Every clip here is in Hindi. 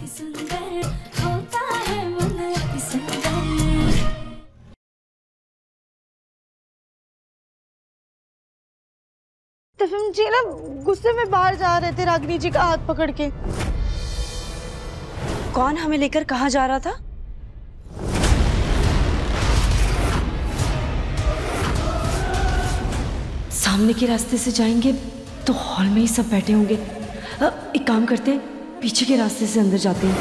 दिव्यम जी ना गुस्से में बाहर जा रहे थे रागिनी जी का हाथ पकड़ के। कौन हमें लेकर कहाँ जा रहा था? सामने के रास्ते से जाएंगे तो हॉल में ही सब बैठे होंगे। एक काम करते हैं, पीछे के रास्ते से अंदर जाते हैं।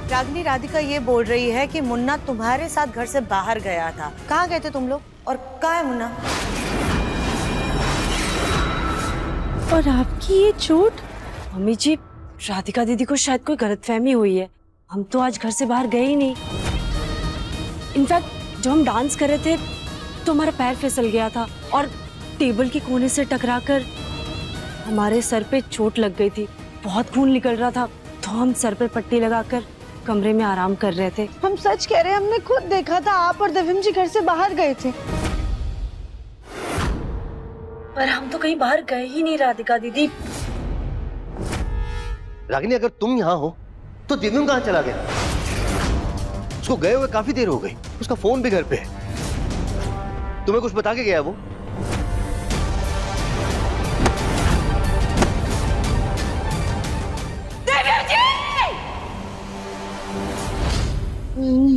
रागिनी, राधिका ये बोल रही है कि मुन्ना तुम्हारे साथ घर से बाहर गया था। कहाँ गए थे तुम लोग और कहाँ है मुन्ना? और आपकी ये चोट? मम्मी जी, राधिका दीदी को शायद कोई गलतफहमी हुई है। हम तो आज घर से बाहर गए ही नहीं। इनफैक्ट जब हम डांस कर रहे थे तो हमारा पैर फिसल गया था और टेबल के कोने से टकराकर हमारे सर पे चोट लग गई थी। बहुत खून निकल रहा था तो हम सर पे पट्टी लगाकर कमरे में आराम कर रहे थे। हम सच कह रहे हैं, हमने खुद देखा था आप और दिव्यम जी घर से बाहर गए थे। पर हम तो कहीं बाहर गए ही नहीं राधिका दीदी। रागिनी, अगर तुम यहाँ हो तो दिव्यम कहाँ चला गया? उसको गए हुए काफी देर हो गई। उसका फोन भी घर पे है। तुम्हें कुछ बता के गया वो?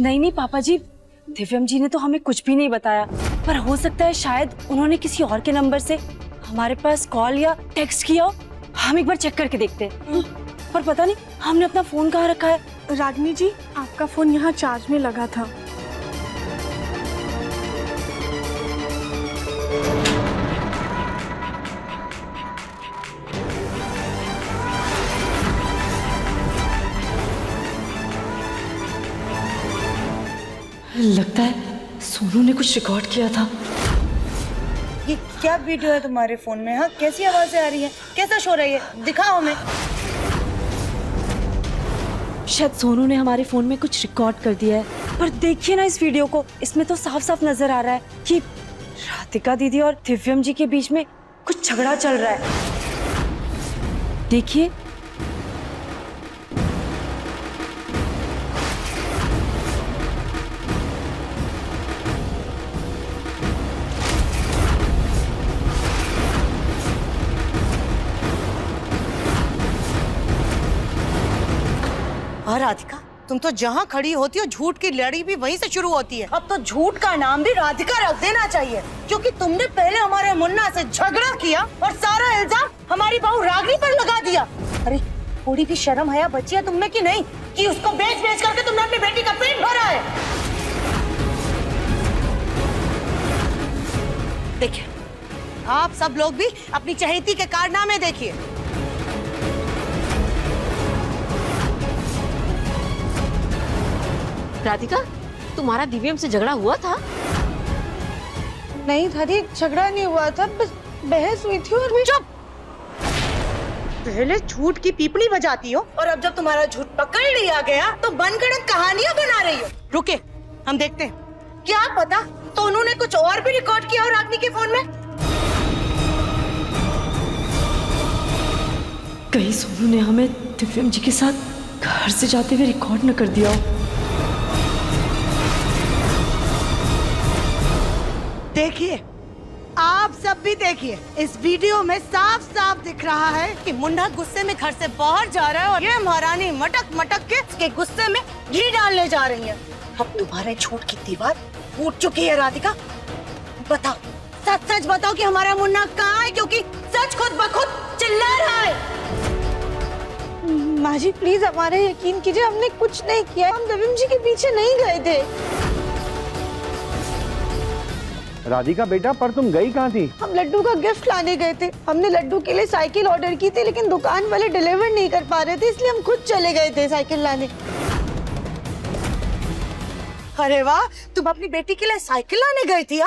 नहीं पापा जी, दिव्यम जी ने तो हमें कुछ भी नहीं बताया। पर हो सकता है शायद उन्होंने किसी और के नंबर से हमारे पास कॉल या टेक्स्ट किया हो। हम एक बार चेक करके देखते हैं। पर पता नहीं हमने अपना फोन कहाँ रखा है। रागिनी जी, आपका फोन यहाँ चार्ज में लगा था। लगता है सोनू ने कुछ रिकॉर्ड किया था। ये क्या वीडियो है तुम्हारे फोन में? हाँ, कैसी आवाजें आ रही हैं? कैसा शोर है ये? दिखाओ हमें। शायद सोनू ने हमारे फोन में कुछ रिकॉर्ड कर दिया है। पर देखिए ना इस वीडियो को, इसमें तो साफ साफ नजर आ रहा है कि राधिका दीदी और दिव्यम जी के बीच में कुछ झगड़ा चल रहा है। देखिए। और राधिका, तुम तो जहाँ खड़ी होती हो झूठ की लड़ी भी वहीं से शुरू होती है। अब तो झूठ का नाम भी राधिका रख देना चाहिए, क्योंकि तुमने पहले हमारे मुन्ना से झगड़ा किया और सारा इल्जाम हमारी बहू रागिनी पर लगा दिया। अरे थोड़ी भी शर्म हया बची है तुमने कि नहीं, कि उसको बेच बेच करके तुमने अपनी बेटी का पेट भरा है। देखिए, आप सब लोग भी अपनी चहेती के कारनामे देखिए। राधिका, तुम्हारा दिव्यम से झगड़ा हुआ था? नहीं दादी, झगड़ा नहीं हुआ था, बस बहस हुई थी। और चुप! पहले झूठ की पीपड़ी बजाती हो और अब जब तुम्हारा झूठ पकड़ लिया गया तो बनगढ़ंत कहानियां बना रही हो। रुके, हम देखते हैं। क्या पता तो उन्होंने कुछ और भी रिकॉर्ड किया हो रागिनी के फोन में। कहीं सोनू ने हमें दिव्यम जी के साथ घर से जाते हुए रिकॉर्ड न कर दिया हो। देखिए, आप सब भी देखिए, इस वीडियो में साफ साफ दिख रहा है कि मुन्ना गुस्से में घर से बाहर जा रहा है और ये महारानी मटक मटक के उसके गुस्से में घी डालने जा रही है। अब तुम्हारे झूठ की दीवार फूट चुकी है राधिका। बताओ, सच सच बताओ कि हमारा मुन्ना कहाँ है, क्योंकि सच खुद ब खुद चिल्ला रहा है। माँ जी प्लीज हमारे यकीन कीजिए, हमने कुछ नहीं किया। हम दिव्यम जी के पीछे नहीं गए थे। राधिका बेटा, पर तुम गई कहाँ थी? हम लड्डू का गिफ्ट लाने गए थे। हमने लड्डू के लिए साइकिल ऑर्डर की थी, लेकिन दुकान वाले डिलीवर नहीं कर पा रहे थे, इसलिए हम खुद चले गए थे साइकिल लाने। अरे वाह, तुम अपनी बेटी के लिए साइकिल लाने गई थी?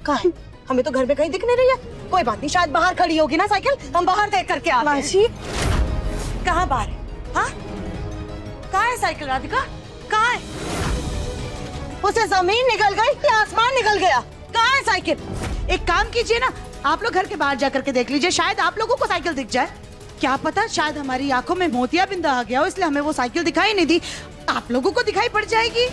कहाँ है? हमें तो घर में कहीं दिख नहीं रही है। कोई बात नहीं, शायद बाहर खड़ी होगी ना साइकिल, हम बाहर देख करके आते हैं। मासी, कहाँ बाहर है? हाँ, कहाँ है साइकिल राधिका? कहाँ है? उसे जमीन निकल गई या आसमान निकल गया? कहाँ है साइकिल? एक काम कीजिए ना, आप लोग घर के बाहर जाकर के देख लीजिए, शायद आप लोगों को साइकिल दिख जाए। क्या पता शायद हमारी आंखों में मोतिया बिंदा आ गया हो, इसलिए हमें वो साइकिल दिखाई नहीं दी। आप लोगों को दिखाई पड़ जाएगी।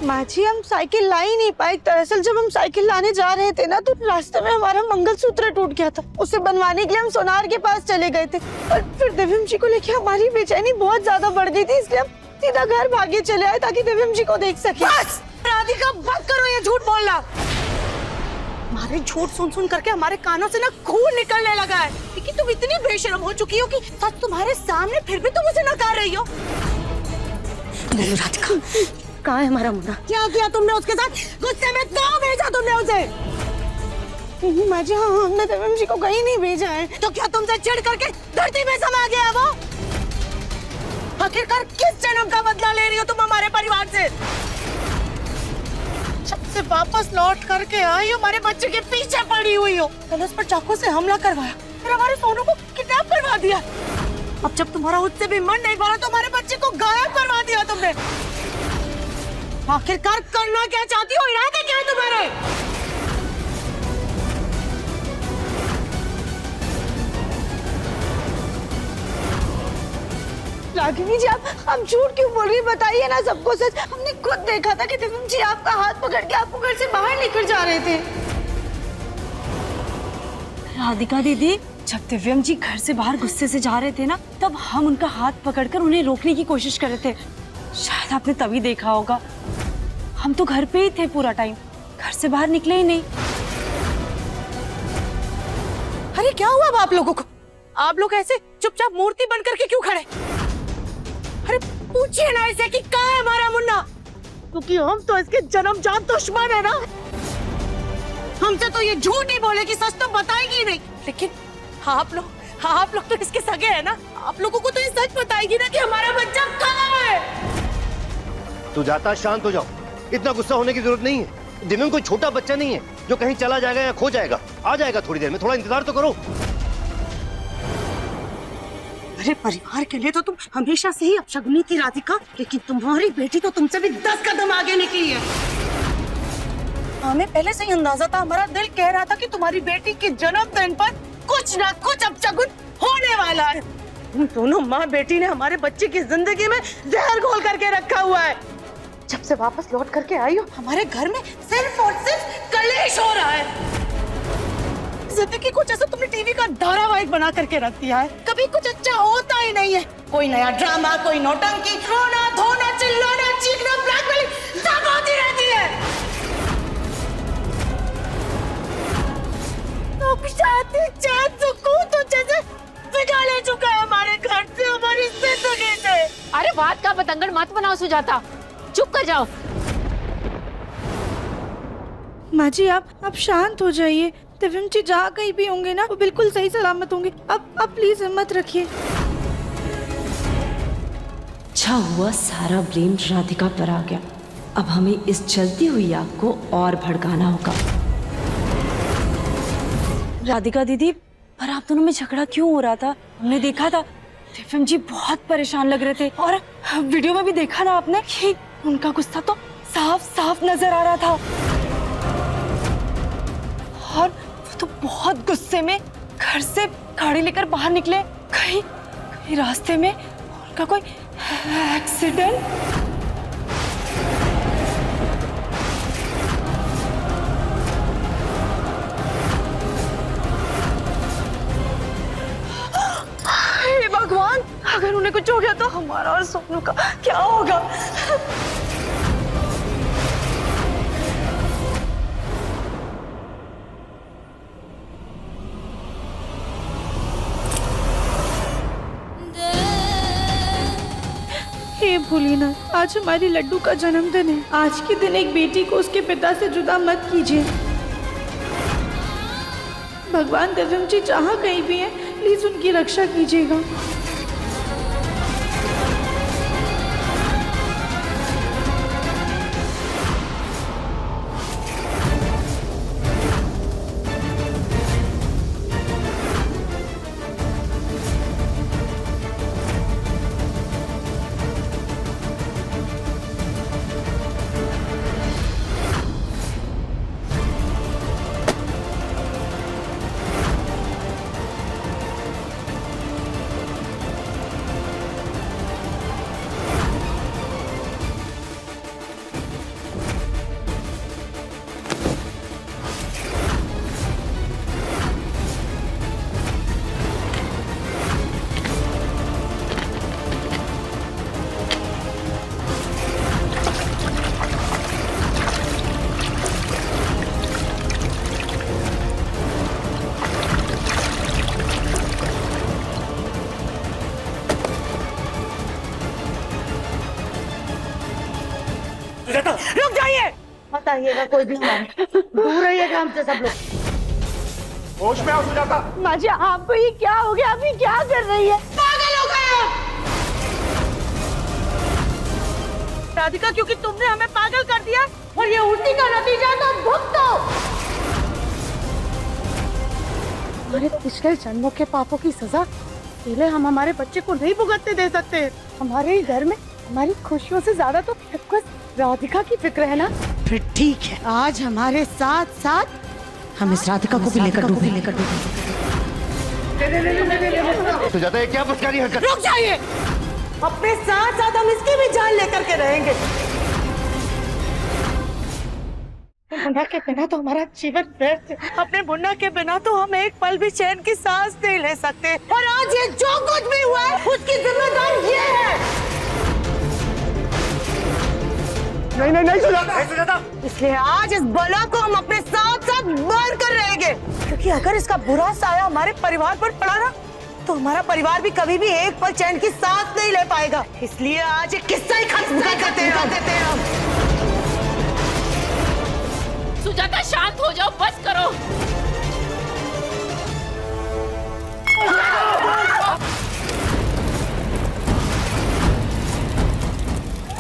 माँ जी हम साइकिल ला ही नहीं पाए। दरअसल जब हम साइकिल लाने जा रहे थे ना, तो रास्ते में हमारा मंगलसूत्र टूट गया था। उसे बनवाने के लिए हम सोनार के पास चले गए थे, और फिर दिव्यम जी को लेके हमारी बेचैनी बहुत ज्यादा बढ़ गई थी, इसलिए हम सीधा घर भागे चले आए ताकि दिव्यम जी को देख सके। बस राधिका, बंद करो ये झूठ बोलना। हमारे झूठ सुन सुन करके हमारे कानों से ना खून निकलने लगा है। लेकिन तुम इतनी बेशर्म हो चुकी हो कि सच तुम्हारे सामने फिर भी तुम उसे नकार रही हो। राधिका, कहाँ है हमारा मुन्ना? क्या किया तुमने उसके साथ? गुस्से में क्यों भेजा तुमने उसे? माँ जी हमने दिव्यम जी को कहीं नहीं भेजा है। तो क्या तुमसे चिढ़ करके धरती में समा गया वो? आखिरकार किस जन्म का बदला ले रही हो तुम हमारे परिवार से? जब से वापस लौट करके आई हो, हमारे बच्चे के पीछे पड़ी हुई हो। कल उस पर चाकू से हमला करवाया, फिर हमारे सोनू को किडनैप करवा दिया। अब जब तुम्हारा उससे भी मन नहीं भरा तो हमारे बच्चे को गायब करवा दिया तुमने। आखिरकार करना क्या चाहती हो? इरादे क्या है तुम्हारे? रागिनी जी आप झूठ क्यों बोल रही? बताइए ना सबको सच। हमने खुद देखा था कि दिव्यम जी आपका हाथ पकड़ के आपको घर से बाहर लेकर जा रहे थे। राधिका दीदी, जब दिव्यम जी घर से बाहर गुस्से से जा रहे थे ना, तब हम उनका हाथ पकड़कर उन्हें रोकने की कोशिश कर रहे थे। शायद आपने तभी देखा होगा। हम तो घर पे ही थे पूरा टाइम, घर से बाहर निकले ही नहीं। अरे क्या हुआ अब आप लोगों को? आप लोग ऐसे चुपचाप मूर्ति बन करके क्यों खड़े? अरे पूछिए ना इसे कि कहाँ है हमारा मुन्ना, क्योंकि हम तो इसके जन्मजात दुश्मन है ना। हमसे तो ये झूठ ही बोले कि सच तो बताएगी नहीं, लेकिन आप लोग तो इसके सगे हैं ना। आप लोगों को तो ये सच बताएगी ना कि हमारा बच्चा कहाँ है। तू जाता, शांत हो जाओ। इतना गुस्सा होने की जरूरत नहीं है। दिव्यम कोई छोटा बच्चा नहीं है जो कहीं चला जाएगा या खो जाएगा। आ जाएगा थोड़ी देर में, थोड़ा इंतजार तो करो। अरे परिवार के लिए तो तुम हमेशा से ही अपशगुनी थी राधिका, लेकिन तुम्हारी बेटी तो तुमसे भी 10 कदम आगे निकली है। हमें पहले से ही अंदाजा था, हमारा दिल कह रहा था कि तुम्हारी बेटी के जन्मदिन पर कुछ ना कुछ अपशगुन होने वाला है। तुम दोनों माँ बेटी ने हमारे बच्चे की जिंदगी में जहर घोल करके रखा हुआ है। जब से वापस लौट करके आई हो, हमारे घर में सिर्फ और सिर्फ कलेश हो रहा है। जिंदगी कुछ ऐसा तुमने टीवी का धारावाहिक बना करके रख दिया है। कभी कुछ अच्छा होता ही नहीं है। कोई नया ड्रामा, कोई नौटंकी, रोना धोना, चिल्लाना, चीखना, ब्लैकमेलिंग सब होती रहती है। तो शादी, चैन, सुकून तो जैसे विदा ले चुका है हमारे घर से, हमारी जिंदगी से। अरे बात का बतंगड़ मत बनाओ सुजाता, चुप कर जाओ। माँ जी आप शांत हो जाइए। दिव्यम जी जहाँ कहीं भी होंगे ना, वो बिल्कुल सही सलामत होंगे। अब प्लीज हिम्मत रखिए। अच्छा हुआ सारा ब्लेम राधिका पर आ गया। अब हमें इस जलती हुई आग को और भड़काना होगा। राधिका दीदी, पर आप दोनों में झगड़ा क्यों हो रहा था? हमने देखा था दिव्यम जी बहुत परेशान लग रहे थे, और वीडियो में भी देखा ना आपने कि उनका गुस्सा तो साफ साफ नजर आ रहा था। और वो तो बहुत गुस्से में घर से गाड़ी लेकर बाहर निकले। कहीं रास्ते में उनका कोई एक्सीडेंट। हे भगवान, अगर उन्हें कुछ हो गया तो हमारा और सोनू का क्या होगा? हे भोलेनाथ, आज हमारी लड्डू का जन्मदिन है। आज के दिन एक बेटी को उसके पिता से जुदा मत कीजिए। भगवान दिव्यम जी जहाँ कहीं भी हैं, प्लीज उनकी रक्षा कीजिएगा। रुक जाइए, मत आइएगा कोई भी हमारे, दूर रहिएगा हमसे सब लोग। होश में आओ सुजाता। माँ जी आपको ये क्या हो गया? आप ये क्या कर रही है? पागल हो गए आप। राधिका, क्योंकि तुमने हमें पागल कर दिया और ये उसी का नतीजा है, तो भुगतो। हमारे पिछले जन्मों के पापों की सजा पहले हम हमारे बच्चे को नहीं भुगतने दे सकते। हमारे ही घर में हमारी खुशियों से ज्यादा तो बस राधिका की फिक्र है ना। फिर ठीक है, आज हमारे साथ साथ हम इस राधिका को भी लेकर डूबेंगे। सुजाता ये क्या बचकानी हरकत? रुक जाइए, अपने साथ साथ हम इसकी भी जान लेकर के रहेंगे। मुन्ना के बिना तो हमारा जीवन व्यर्थ है। अपने मुन्ना के बिना तो हम एक पल भी चैन की सांस नहीं ले सकते। और आज ये जो कुछ भी हुआ है उसकी जिम्मेदार ये है। नहीं सुजाता। इसलिए आज इस बला को हम अपने साथ साथ मार कर रहेंगे, क्योंकि अगर इसका बुरा साया हमारे परिवार पर पड़ा ना, तो हमारा परिवार भी कभी भी एक पल चैन की सांस नहीं ले पाएगा। इसलिए आज ये किस्सा ही खत्म करते हैं। सुजाता शांत हो जाओ, बस करो।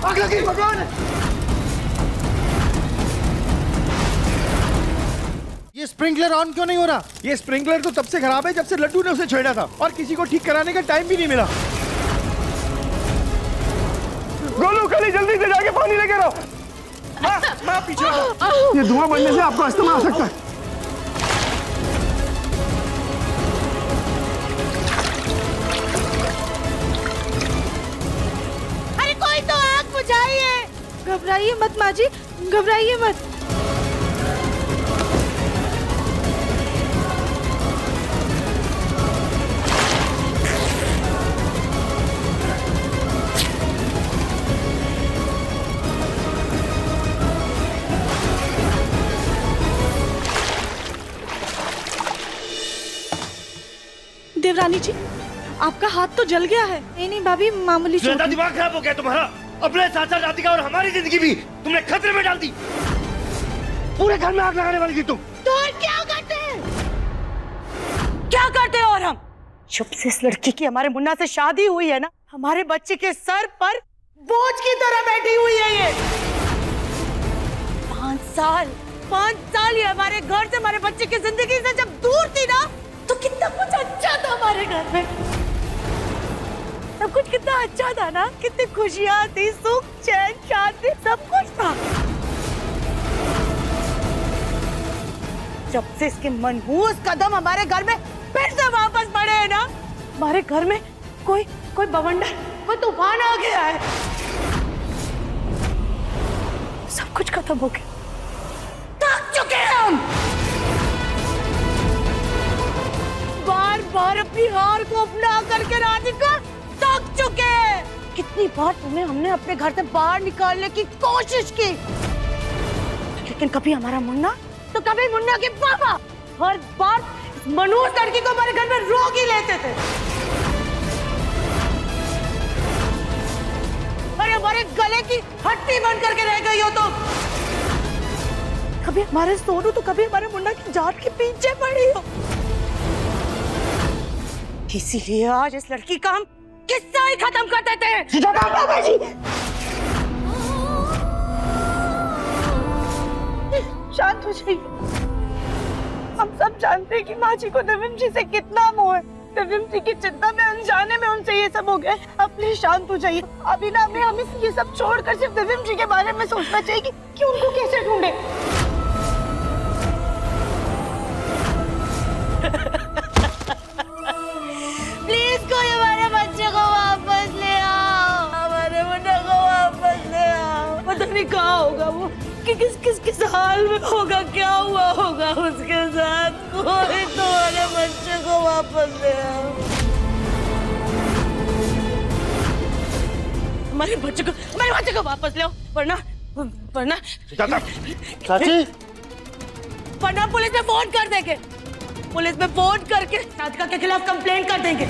आग लगी। ये स्प्रिंकलर ऑन क्यों नहीं हो रहा? ये स्प्रिंकलर तो तब से खराब है जब से लड्डू ने उसे छेड़ा था, और किसी को ठीक कराने का टाइम भी नहीं मिला। गोलू कली जल्दी से जाके पानी लेकर आओ। मैं पीछे। ये धुआं बनने से आपको अस्थमा आ सकता है। अरे कोई तो आग बुझाइए। घबराइए मत माँ जी, घबराइए मत। देवरानी जी, आपका हाथ तो जल गया है। नहीं भाभी, मामूली चोट है। दिमाग खराब हो गया तुम्हारा। अपने साथ साथ राधिका और हमारी जिंदगी भी तुमने खतरे में डाल दी। पूरे घर में आग लगाने वाली थी तुम। तो और क्या करते हैं? क्या करते हैं? और हम चुप से इस लड़की की हमारे मुन्ना से शादी हुई है ना, हमारे बच्चे के सर पर बोझ की तरह बैठी हुई है ये। 5 साल ये हमारे घर से, हमारे बच्चे की जिंदगी से जब दूर थी ना, तो कितना कुछ अच्छा था हमारे घर में। सब कुछ कितना अच्छा था ना, कितनी खुशियां थी, सुख चैन शांति सब कुछ था। जब से इसके मनहूस कदम हमारे घर में फिर से वापस बढ़े हैं ना, हमारे घर में कोई बवंडर, कोई तूफान आ गया है। सब कुछ खत्म हो गया। थक चुके हैं हम। बार बार अपनी हार को अपना करके राधिका थक चुके हैं। कितनी बार तुम्हें हमने अपने घर से बाहर निकालने की कोशिश की, लेकिन कभी हमारा मुन्ना तो कभी मुन्ना के पापा हर बार मनोज लड़की को हमारे घर में रोक ही लेते थे। अरे हमारे गले की हड्डी बन करके रह गई हो तुम। कभी हमारे सोनू तो कभी हमारे मुन्ना की जान के पीछे पड़ी हो। इसीलिए आज इस लड़की का हम किस्सा ही खत्म कर देते हैं। बाबा जी, शांत हो जाइए। हम सब जानते हैं कि माँ जी को दिव्यम जी से कितना मोह है। दिव्यम जी की चिंता में, अनजाने में उनसे ये सब हो गया। आप प्लीज शांत हो जाइए। अभी ना हमें ये सब छोड़कर सिर्फ दिव्यम जी के बारे में सोचना चाहिए कि उनको कैसे ढूंढे। प्लीज कोई हमारे बच्चे को वापस ले आओ, हमारे मुन्ना को वापस ले आओ। पता नहीं कहाँ होगा वो, कि किस हाल में होगा, क्या हुआ होगा उसके साथ। कोई तो हमारे बच्चे को वापस ले आओ। हमारे बच्चे को वापस ले आओ, वरना चाची, वरना पुलिस में फोन कर देंगे। पुलिस में फोन करके राधिका के खिलाफ कंप्लेन कर देंगे।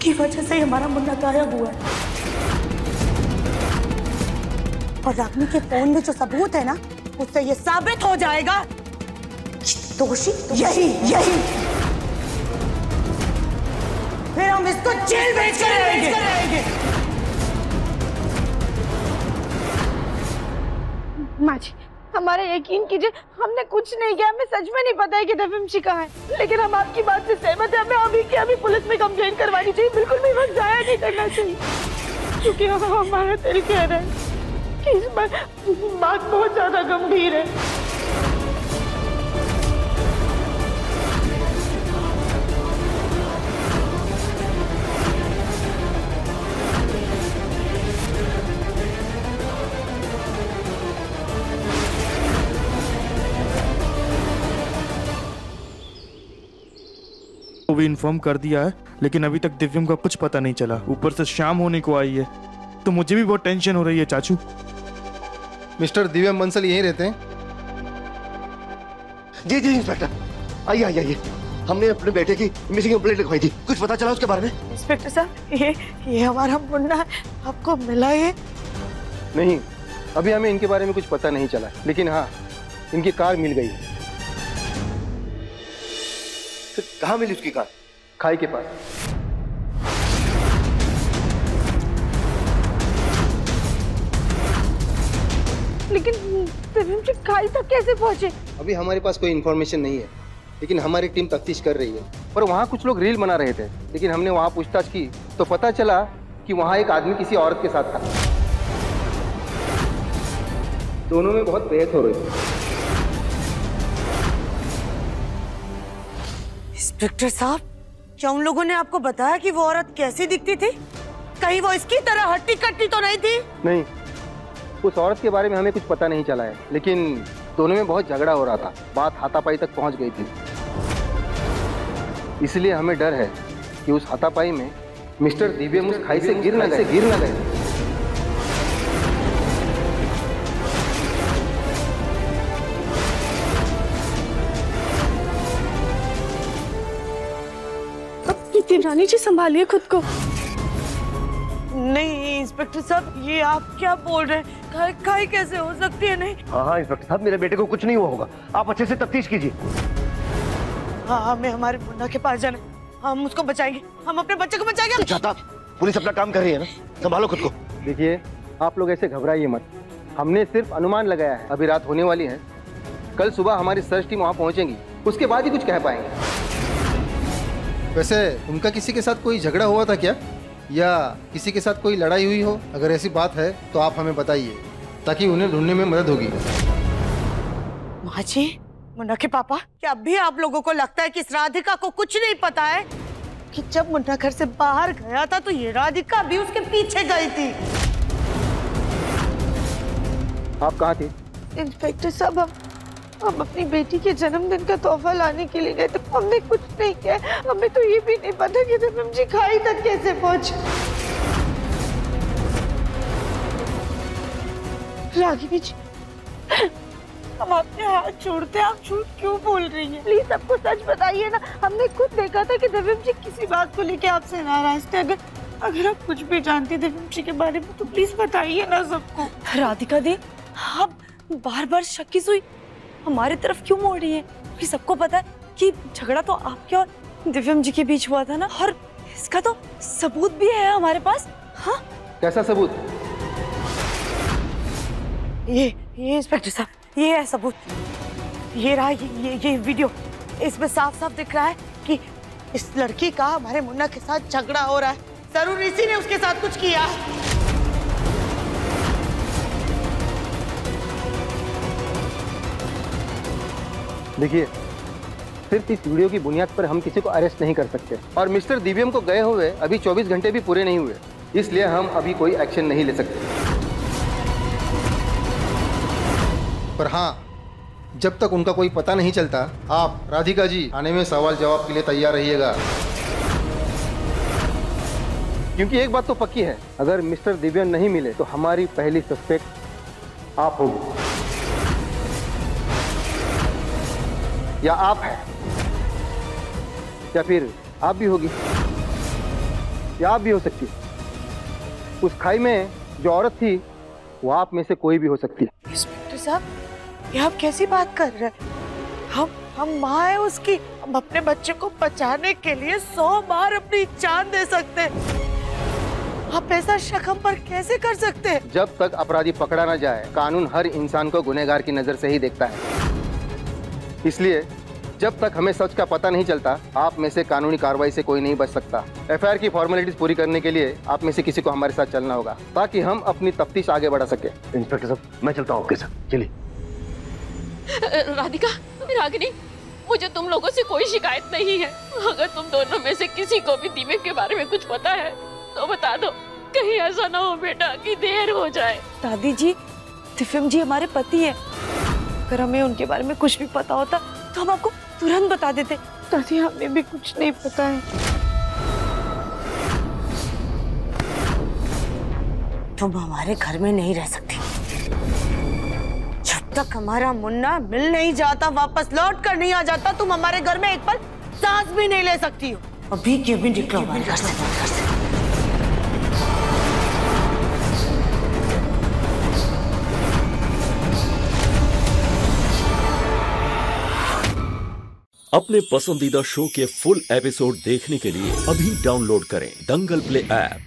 इसकी वजह से हमारा मुन्ना गायब हुआ है। और रागिनी के फोन में जो सबूत है ना, उससे ये साबित हो जाएगा दोषी यही। फिर हम इसको जेल भेज कर रहेंगे। माँ जी, हमारा यकीन कीजिए, हमने कुछ नहीं किया। हमें सच में नहीं पता है कि दिव्यम जी कहाँ है, लेकिन हम आपकी बात से सहमत हैं। हमें अभी के अभी पुलिस में कंप्लेन करवानी चाहिए। बिल्कुल भी वक्त जाया नहीं करना चाहिए, क्योंकि हमारा दिल कह रहा है कि इस बात बहुत ज्यादा गंभीर है। वो भी इन्फॉर्म कर दिया है, लेकिन अभी तक दिव्यम का कुछ पता नहीं चला। ऊपर से शाम होने को आई है, तो मुझे भी बहुत टेंशन हो रही है चाचू। मिस्टर दिव्यम बंसल यहीं रहते हैं? जी इंस्पेक्टर, आइए। हमने अपने बेटे की मिसिंग कंप्लेंट लिखवाई थी। कुछ पता चला उसके बारे में? इंस्पेक्टर साहब, ये हमारा मुन्ना आपको मिला है? नहीं, अभी हमें इनके बारे में कुछ पता नहीं चला, लेकिन हाँ, इनकी कार मिल गई है। कहाँ मिली उसकी कार? खाई के पास। लेकिन दिव्यम जी खाई तक कैसे पहुंचे? अभी हमारे पास कोई इन्फॉर्मेशन नहीं है, लेकिन हमारी टीम तफ्तीश कर रही है। पर वहाँ कुछ लोग रील बना रहे थे, लेकिन हमने वहाँ पूछताछ की तो पता चला कि वहाँ एक आदमी किसी औरत के साथ था। दोनों में बहुत बहस हो रही थी। इंस्पेक्टर साहब, क्या उन लोगों ने आपको बताया कि वो औरत कैसी दिखती थी? कहीं वो इसकी तरह हट्टी कट्टी तो नहीं थी? नहीं, उस औरत के बारे में हमें कुछ पता नहीं चला है, लेकिन दोनों में बहुत झगड़ा हो रहा था। बात हाथापाई तक पहुंच गई थी। इसलिए हमें डर है कि उस हाथापाई में मिस्टर दिव्यम उस खाई से गिर न गए। रानी जी, संभालिए खुद को। नहीं इंस्पेक्टर साहब, ये आप क्या बोल रहे हैं? खाई कैसे हो सकती है? नहीं। हाँ इंस्पेक्टर साहब, मेरे बेटे को कुछ नहीं हुआ होगा। आप अच्छे से तफ्तीश कीजिए। हाँ, हमें हमारे मुन्ना के पास जाना, हम उसको बचाएंगे, हम अपने बच्चे को बचाएंगे। चाहता, पुलिस अपना काम कर रही है ना, संभालो खुद को। देखिए, आप लोग ऐसे घबराइए मत। हमने सिर्फ अनुमान लगाया है। अभी रात होने वाली है, कल सुबह हमारी सर्च टीम वहाँ पहुँचेगी, उसके बाद ही कुछ कह पाएंगे। वैसे उनका किसी के साथ कोई झगड़ा हुआ था क्या, या किसी के साथ कोई लड़ाई हुई हो? अगर ऐसी बात है तो आप हमें बताइए, ताकि उन्हें ढूंढने में मदद होगी। माँ जी, मुन्ना के पापा, क्या अभी आप लोगों को लगता है कि इस राधिका को कुछ नहीं पता है कि जब मुन्ना घर से बाहर गया था तो ये राधिका भी उसके पीछे गई थी? आप कहाँ थे? इंस्पेक्टर साहब, हम अपनी बेटी के जन्मदिन का तोहफा लाने के लिए गए थे। हमने कुछ नहीं किया। हमें तो ये भी नहीं पता कि दिव्यम जी खाई तक कैसे पहुंचे। रागिनी जी, हम आपके हाथ छोड़ते हैं, आप झूठ क्यों बोल रही हैं? प्लीज सबको सच बताइए ना। हमने खुद देखा था कि दिव्यम जी किसी बात को लेके आपसे नाराज थे। अगर आप कुछ भी जानते दिव्यम जी के बारे में तो प्लीज बताइए ना सबको। राधिका दी, आप बार-बार शक की सुई हमारी तरफ क्यों मोड़ रही है? क्योंकि सबको पता है कि झगड़ा तो आपके और दिव्यम जी के बीच हुआ था ना, और इसका तो सबूत भी है हमारे पास। हाँ, कैसा सबूत? ये इंस्पेक्टर साहब, ये है सबूत। ये रहा ये वीडियो। इसमें साफ साफ दिख रहा है कि इस लड़की का हमारे मुन्ना के साथ झगड़ा हो रहा है। जरूर इसी ने उसके साथ कुछ किया। देखिए, सिर्फ इस वीडियो की बुनियाद पर हम किसी को अरेस्ट नहीं कर सकते, और मिस्टर दिव्यम को गए हुए अभी 24 घंटे भी पूरे नहीं हुए, इसलिए हम अभी कोई एक्शन नहीं ले सकते। पर हाँ, जब तक उनका कोई पता नहीं चलता, आप राधिका जी आने में सवाल जवाब के लिए तैयार रहिएगा। क्योंकि एक बात तो पक्की है, अगर मिस्टर दिव्यम नहीं मिले तो हमारी पहली सस्पेक्ट आप होगी, या आप हैं, या फिर आप भी होगी, या आप भी हो सकती है। उस खाई में जो औरत थी वो आप में से कोई भी हो सकती है। इंस्पेक्टर साहब, ये आप कैसी बात कर रहे हैं? हम माँ है उसकी। हम अपने बच्चे को बचाने के लिए 100 बार अपनी जान दे सकते हैं। आप ऐसा शक हम पर कैसे कर सकते हैं? जब तक अपराधी पकड़ा न जाए, कानून हर इंसान को गुनहगार की नजर से ही देखता है। इसलिए जब तक हमें सच का पता नहीं चलता, आप में से कानूनी कार्रवाई से कोई नहीं बच सकता। एफआईआर की फॉर्मेलिटीज पूरी करने के लिए आप में से किसी को हमारे साथ चलना होगा, ताकि हम अपनी तफ्तीश आगे बढ़ा सके। इंस्पेक्टर साहब, मैं चलता हूँ आपके साथ, चलिए। राधिका, रागिनी, मुझे तुम लोगों से कोई शिकायत नहीं है। अगर तुम दोनों में से किसी को भी दिव्य के बारे में कुछ पता है तो बता दो, कहीं ऐसा ना हो बेटा कि देर हो जाए। दादी जी, दिव्यम जी हमारे पति है। अगर हमें उनके बारे में कुछ भी पता होता तो हम आपको तुरंत बता देते। दादी, हमें भी कुछ नहीं पता है। तुम हमारे घर में नहीं रह सकती जब तक हमारा मुन्ना मिल नहीं जाता, वापस लौट कर नहीं आ जाता। तुम हमारे घर में एक पल सांस भी नहीं ले सकती हो। अभी के भी निकलो हमारे घर से। अपने पसंदीदा शो के फुल एपिसोड देखने के लिए अभी डाउनलोड करें दंगल प्ले ऐप।